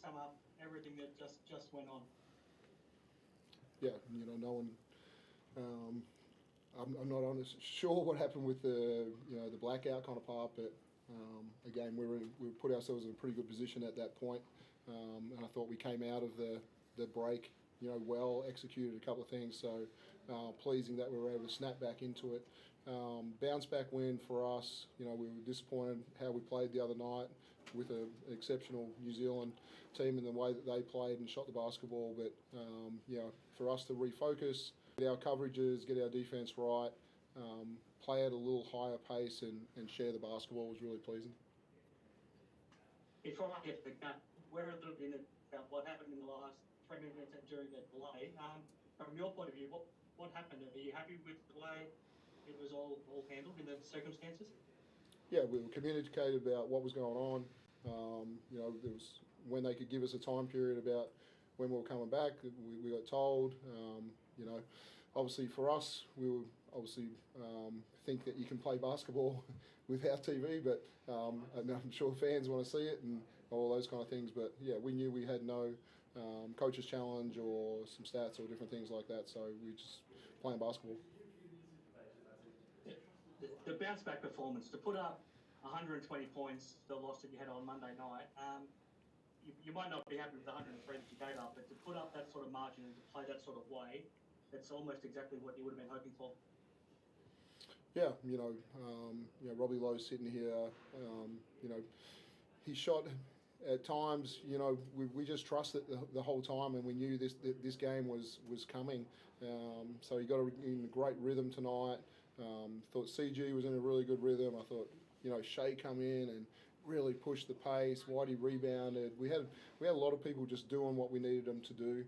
sum up everything that just went on? Yeah, no one. I'm not honest sure what happened with the blackout kind of part, but again we put ourselves in a pretty good position at that point, and I thought we came out of the break well, executed a couple of things, so pleasing that we were able to snap back into it. Bounce back win for us. We were disappointed how we played the other night with an exceptional New Zealand team in the way that they played and shot the basketball, but for us to refocus, get our coverages, get our defence right, play at a little higher pace and share the basketball was really pleasing. Before I get to the gun, we're a little bit about what happened in the last 3 minutes during the delay. From your point of view, what happened? Are you happy with the way it was all handled in the circumstances? Yeah, we were communicated about what was going on. There was when they could give us a time period about when we were coming back. We got told. Obviously for us, we were obviously think that you can play basketball without TV, but I'm sure fans want to see it and all those kind of things. But yeah, we knew we had no coach's challenge or some stats or different things like that, so we just playing basketball. The bounce back performance, to put up 120 points, the loss that you had on Monday night, you might not be happy with the 103 that you gave up, but to put up that sort of margin and to play that sort of way, that's almost exactly what you would have been hoping for. Yeah, Robbie Loe sitting here, he shot at times, we just trusted the whole time, and we knew this game was coming. So he got in a great rhythm tonight. Thought CG was in a really good rhythm. I thought, Shea come in and really pushed the pace. Whitey rebounded. We had a lot of people just doing what we needed them to do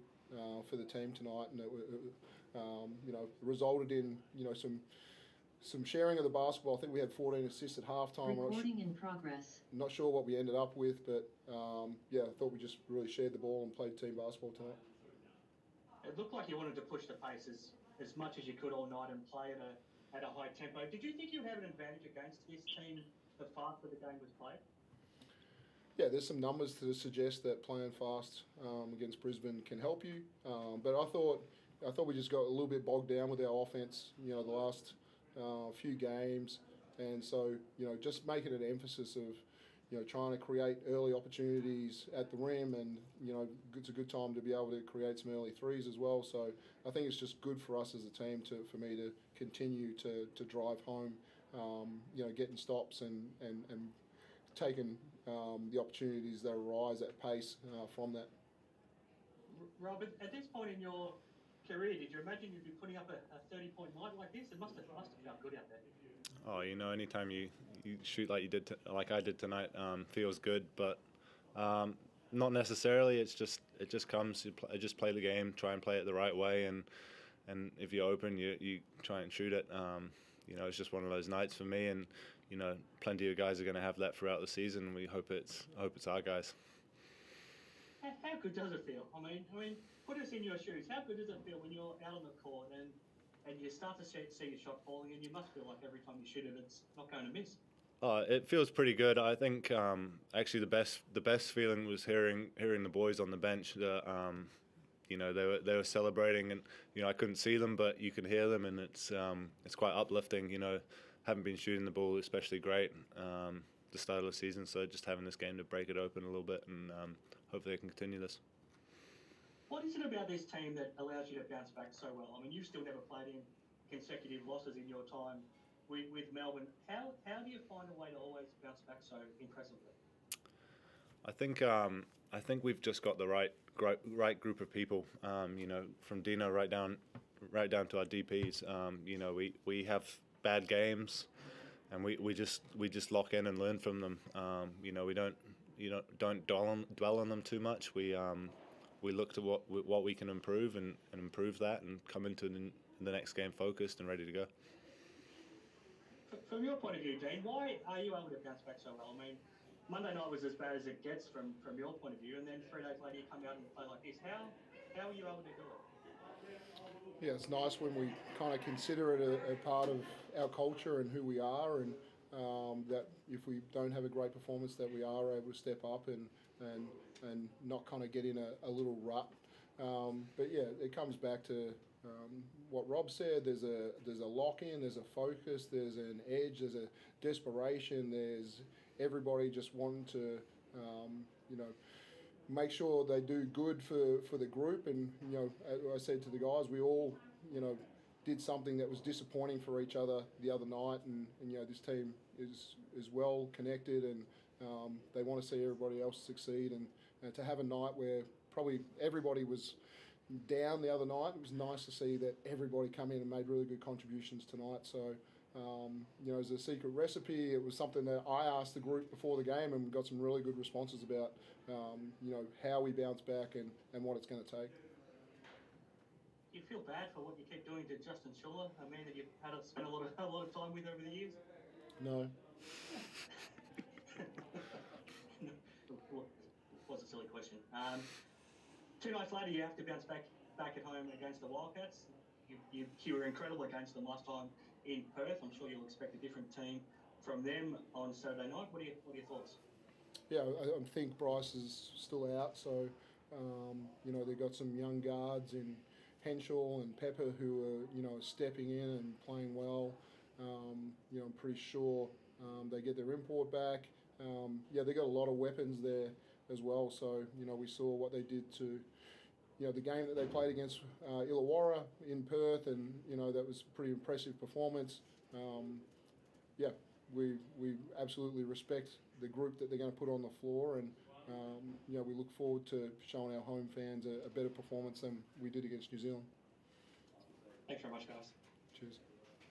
for the team tonight, and it resulted in some sharing of the basketball. I think we had 14 assists at halftime. Recording in progress. Not sure what we ended up with, but I thought we just really shared the ball and played team basketball tonight. It looked like you wanted to push the pace as much as you could all night and play at a high tempo. Did you think you had an advantage against this team the faster the game was played? Yeah, there's some numbers to suggest that playing fast against Brisbane can help you, but I thought we just got a little bit bogged down with our offense. The last few games, and so just making an emphasis of trying to create early opportunities at the rim, and it's a good time to be able to create some early threes as well. So I think it's just good for us as a team for me to continue to drive home, getting stops and taking the opportunities that arise at pace from that. Rob, at this point in your career, did you imagine you'd be putting up a 30-point night like this? It must have felt good out there. Oh, anytime you shoot like you did, like I did tonight, feels good. But not necessarily. It just comes. You just play the game, try and play it the right way, and if you open, you try and shoot it. It's just one of those nights for me, and plenty of guys are going to have that throughout the season. We hope it's our guys. How good does it feel? I mean, put us in your shoes. How good does it feel when you're out on the court and you start to see your shot falling, and you must feel like every time you shoot it, it's not going to miss? It feels pretty good. I think actually the best feeling was hearing the boys on the bench. They were celebrating, and I couldn't see them, but you can hear them, and it's quite uplifting. Haven't been shooting the ball especially great the start of the season, so just having this game to break it open a little bit, and hopefully they can continue this. What is it about this team that allows you to bounce back so well? I mean, you've still never played in consecutive losses in your time with Melbourne. How do you find a way to always bounce back so impressively? I think we've just got the right group of people. From Dino right down to our DPs. We have bad games, and we just lock in and learn from them. We don't dwell on them too much. We look to what we can improve and improve that, and come into the next game focused and ready to go. From your point of view, Dean, why are you able to bounce back so well? I mean, Monday night was as bad as it gets from your point of view, and then 3 days later you come out and play like this. How are you able to do it? Yeah, it's nice when we kind of consider it a part of our culture and who we are, and that if we don't have a great performance, that we are able to step up and and not kind of get in a little rut. But yeah, it comes back to what Rob said. There's a lock-in, there's a focus, there's an edge, there's a desperation, there's everybody just wanting to, make sure they do good for the group. And, I said to the guys, we all, did something that was disappointing for each other the other night, and this team is well connected, and they want to see everybody else succeed, and to have a night where probably everybody was down the other night, it was nice to see that everybody come in and made really good contributions tonight. So as a secret recipe, it was something that I asked the group before the game, and we got some really good responses about how we bounce back and what it's going to take. Do you feel bad for what you keep doing to Justin Schuller, a man that you've had spent a lot of time with over the years? No. Was a silly question. 2 nights later, you have to bounce back at home against the Wildcats. You were incredible against them last time in Perth. I'm sure you'll expect a different team from them on Saturday night. What are your thoughts? Yeah, I think Bryce is still out, so they've got some young guards in Henschel and Pepper who are stepping in and playing well. I'm pretty sure they get their import back. They got a lot of weapons there as well. So we saw what they did to the game that they played against Illawarra in Perth, and that was a pretty impressive performance. We absolutely respect the group that they're going to put on the floor, and we look forward to showing our home fans a better performance than we did against New Zealand. Thanks very much, guys. Cheers.